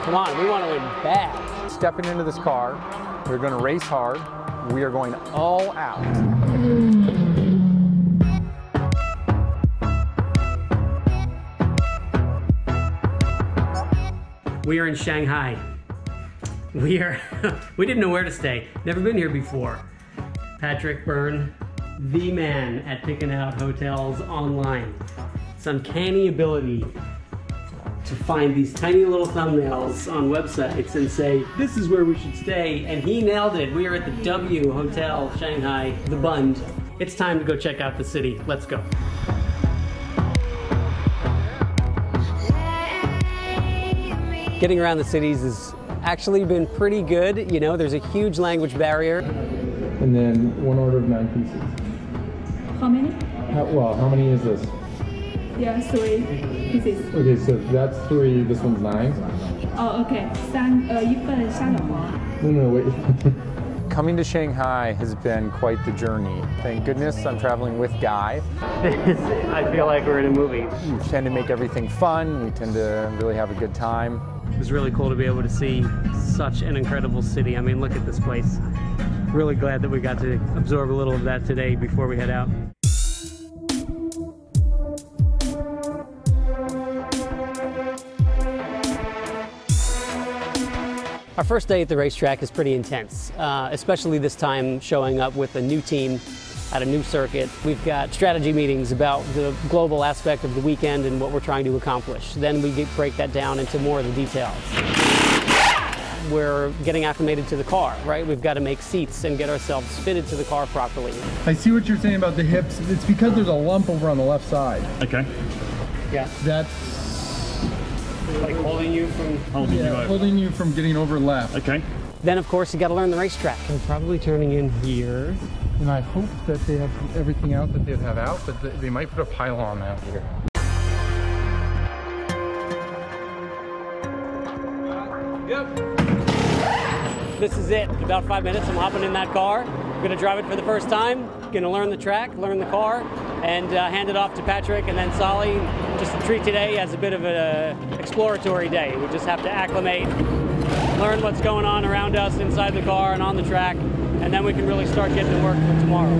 Come on, we want to win bad. Stepping into this car, we're going to race hard. We are going all out. We are in Shanghai. We didn't know where to stay. Never been here before. Patrick Byrne, the man at picking out hotels online. It's uncanny ability to find these tiny little thumbnails on websites and say, this is where we should stay, and he nailed it. We are at the W Hotel Shanghai, the Bund. It's time to go check out the city. Let's go. Getting around the cities has actually been pretty good. You know, there's a huge language barrier. And then 1 order of 9 pieces. How many? How many is this? Yeah, 3 pieces. Okay, so that's 3, this one's 9. Oh, okay. 1份虾饺皇. No, wait. Coming to Shanghai has been quite the journey. Thank goodness I'm traveling with Guy. I feel like we're in a movie. We tend to make everything fun. We tend to really have a good time. It was really cool to be able to see such an incredible city. I mean, look at this place. Really glad that we got to absorb a little of that today before we head out. Our first day at the racetrack is pretty intense, especially this time showing up with a new team at a new circuit. We've got strategy meetings about the global aspect of the weekend and what we're trying to accomplish. Then we break that down into more of the details. We're getting acclimated to the car, right? We've got to make seats and get ourselves fitted to the car properly. I see what you're saying about the hips. It's because there's a lump over on the left side. Okay. Yeah. That's like holding you from holding you from getting over left. Okay. Then of course you got to learn the racetrack. We're probably turning in here. And I hope that they have everything out that they'd have out, but they might put a pylon out here. This is it. In about 5 minutes, I'm hopping in that car. I'm going to drive it for the first time. Going to learn the track, learn the car, and hand it off to Patrick and then Solly. Just to treat today as a bit of an exploratory day. We just have to acclimate, learn what's going on around us inside the car and on the track, and then we can really start getting to work for tomorrow.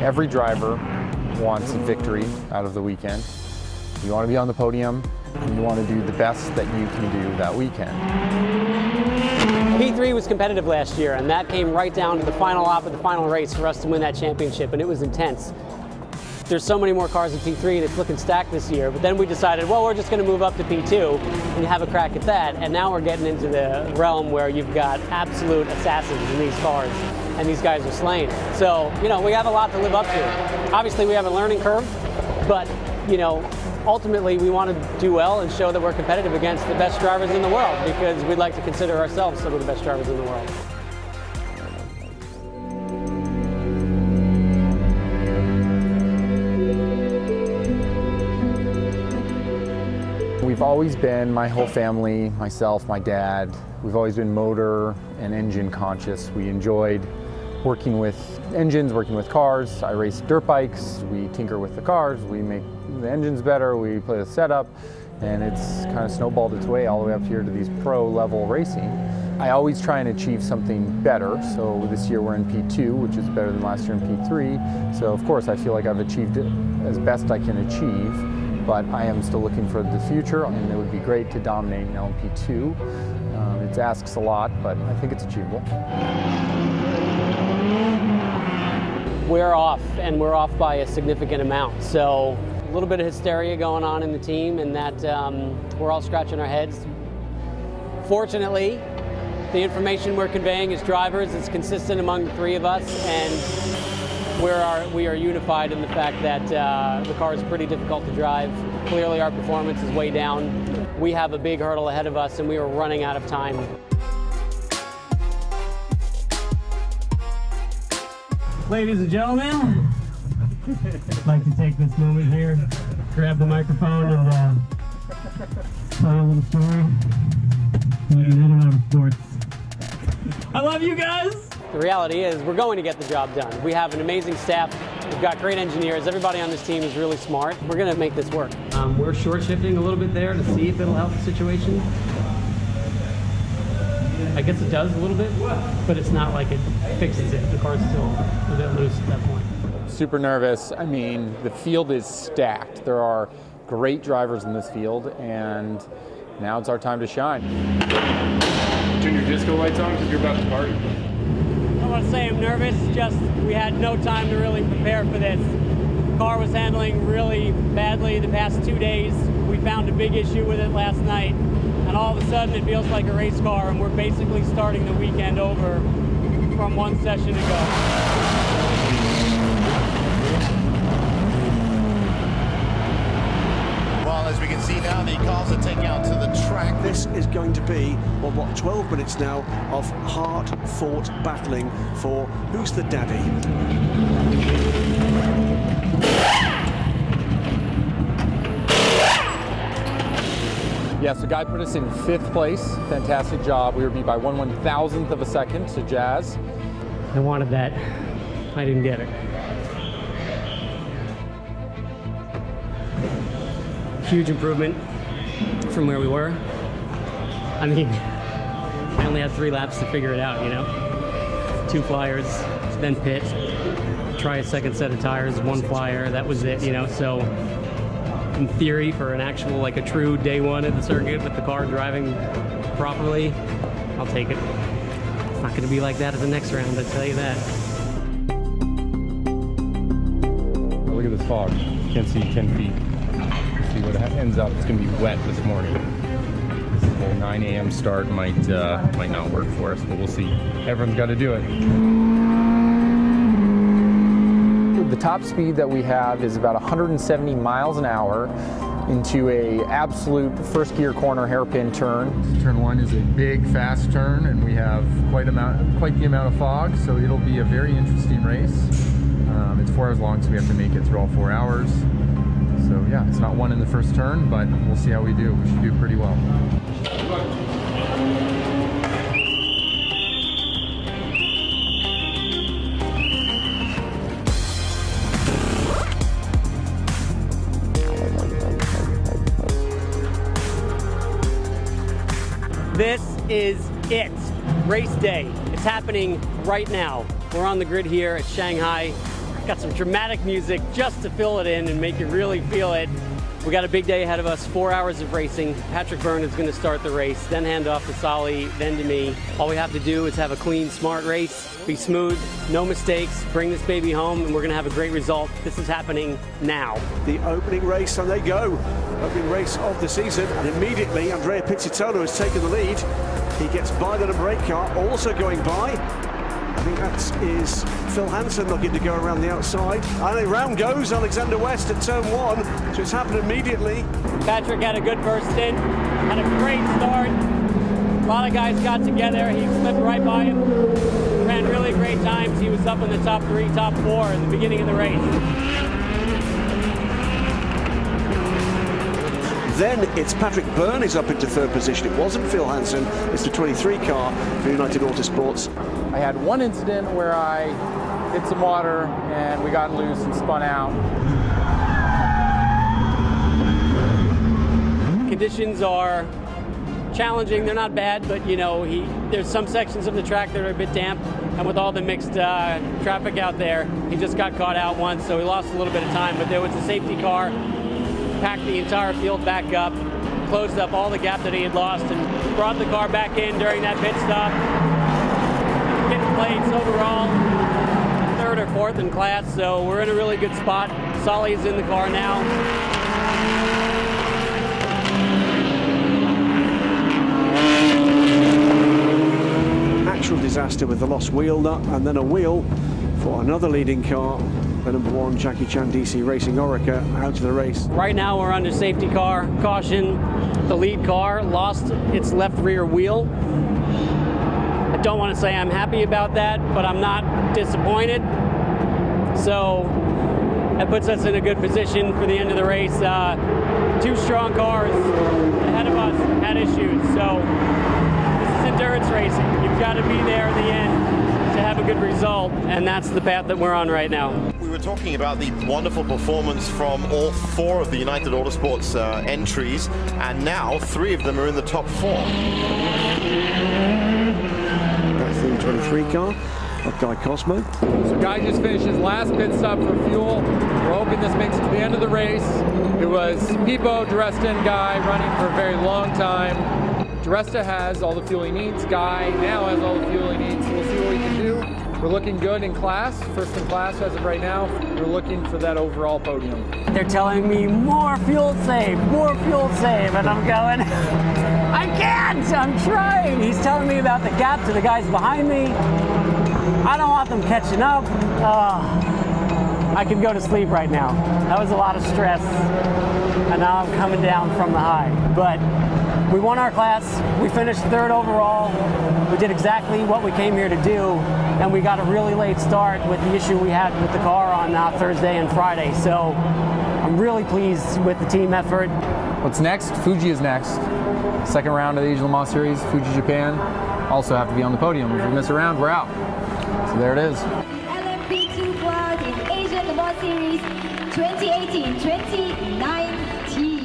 Every driver wants a victory out of the weekend. You want to be on the podium, and you want to do the best that you can do that weekend. P3 was competitive last year, and that came right down to the final op of the final race for us to win that championship, and it was intense. There's so many more cars in P3 and it's looking stacked this year, but then we decided, well, we're just going to move up to P2 and have a crack at that, and now we're getting into the realm where you've got absolute assassins in these cars, and these guys are slaying. So, you know, we have a lot to live up to. Obviously, we have a learning curve, but, you know, ultimately we want to do well and show that we're competitive against the best drivers in the world, because we'd like to consider ourselves some of the best drivers in the world. We've always been, my whole family, myself, my dad, we've always been motor and engine conscious. We enjoyed working with engines, working with cars. I race dirt bikes, we tinker with the cars, we make the engines better, we play with setup, and it's kind of snowballed its way all the way up here to these pro level racing. I always try and achieve something better, so this year we're in P2, which is better than last year in P3, so of course I feel like I've achieved it as best I can achieve. But I am still looking for the future, and it would be great to dominate in LMP2. It asks a lot, but I think it's achievable. We're off, and we're off by a significant amount. So a little bit of hysteria going on in the team, and that we're all scratching our heads. Fortunately, the information we're conveying as drivers is consistent among the three of us, and we are unified in the fact that the car is pretty difficult to drive. Clearly our performance is way down. We have a big hurdle ahead of us and we are running out of time. Ladies and gentlemen, I'd like to take this moment here, grab the microphone and tell you a little story. I love you guys! The reality is we're going to get the job done. We have an amazing staff. We've got great engineers. Everybody on this team is really smart. We're going to make this work. We're short shifting a little bit there to see if it'll help the situation. I guess it does a little bit, but it's not like it fixes it. The car's still a bit loose at that point. Super nervous. I mean, the field is stacked. There are great drivers in this field, and now it's our time to shine. Turn your disco lights on because you're about to party. I don't want to say I'm nervous, just we had no time to really prepare for this. The car was handling really badly the past 2 days. We found a big issue with it last night, and all of a sudden it feels like a race car, and we're basically starting the weekend over from one session ago. As we can see now, the cars are taking out to the track. This is going to be, well, what, 12 minutes now of hard-fought battling for who's the daddy. Yes, the guy put us in 5th place. Fantastic job. We were beat by 1/1000th of a second to Jazz. I wanted that. I didn't get it. Huge improvement from where we were. I mean, I only had 3 laps to figure it out, you know? 2 flyers, then pit, try a second set of tires, 1 flyer, that was it, you know? So in theory, for an actual, like a true day 1 at the circuit with the car driving properly, I'll take it. It's not gonna be like that at the next round, I tell you that. Look at this fog. You can't see 10 feet. See what ends up. It's going to be wet this morning. This whole 9 a.m. start might not work for us, but we'll see. Everyone's got to do it. The top speed that we have is about 170 miles an hour into a absolute first gear corner hairpin turn. Turn 1 is a big, fast turn, and we have quite the amount of fog, so it'll be a very interesting race. It's 4 hours long, so we have to make it through all 4 hours. So yeah, it's not 1 in the first turn, but we'll see how we do. We should do pretty well. This is it. Race day. It's happening right now. We're on the grid here at Shanghai. Got some dramatic music just to fill it in and make you really feel it. We got a big day ahead of us, 4 hours of racing. Patrick Byrne is going to start the race, then hand off to Solly, then to me. All we have to do is have a clean, smart race, be smooth, no mistakes, bring this baby home, and we're going to have a great result. This is happening now. The opening race, and they go. Opening race of the season, and immediately Andrea Pizzitola has taken the lead. He gets by the number 8 car, also going by. I think that is Phil Hansen looking to go around the outside. And round goes Alexander West at turn 1, so it's happened immediately. Patrick had a good first stint, had a great start. A lot of guys got together. He slipped right by him, ran really great times. He was up in the top 3, top 4 in the beginning of the race. Then it's Patrick Byrne is up into 3rd position. It wasn't Phil Hansen, it's the 23 car for United Autosports. I had one incident where I hit some water and we got loose and spun out. Conditions are challenging. They're not bad, but you know, there's some sections of the track that are a bit damp, and with all the mixed traffic out there, he just got caught out once, so he lost a little bit of time. But there was a safety car, packed the entire field back up, closed up all the gap that he had lost, and brought the car back in during that pit stop. Getting plates overall, 3rd or 4th in class, so we're in a really good spot. Solly's in the car now. Actual disaster with the lost wheel nut, and then a wheel for another leading car, the number 1 Jackie Chan DC Racing Orica, out of the race. Right now we're under safety car caution. The lead car lost its left rear wheel. I don't want to say I'm happy about that, but I'm not disappointed. So that puts us in a good position for the end of the race. 2 strong cars ahead of us had issues. So this is endurance racing. You've got to be there at the end to have a good result, and that's the path that we're on right now. We were talking about the wonderful performance from all 4 of the United Autosports entries, and now 3 of them are in the top 4. That's the 23 car of Guy Cosmo. So Guy just finished his last pit stop for fuel. We're hoping this makes it to the end of the race. It was Pipo, DiResta, and Guy running for a very long time. DiResta has all the fuel he needs. Guy now has all the fuel he needs. We'll see what we can do. We're looking good in class, first in class as of right now. We're looking for that overall podium. They're telling me more fuel save, and I'm going, I can't, I'm trying. He's telling me about the gap to the guys behind me. I don't want them catching up. I could go to sleep right now. That was a lot of stress, and now I'm coming down from the high. But we won our class, we finished 3rd overall. We did exactly what we came here to do, and we got a really late start with the issue we had with the car on Thursday and Friday. So I'm really pleased with the team effort. What's next? Fuji is next. Second round of the Asian Le Mans Series, Fuji Japan. Also have to be on the podium. If we miss a round, we're out. So there it is. LMP2 Quad in Asian Le Mans Series 2018-2019.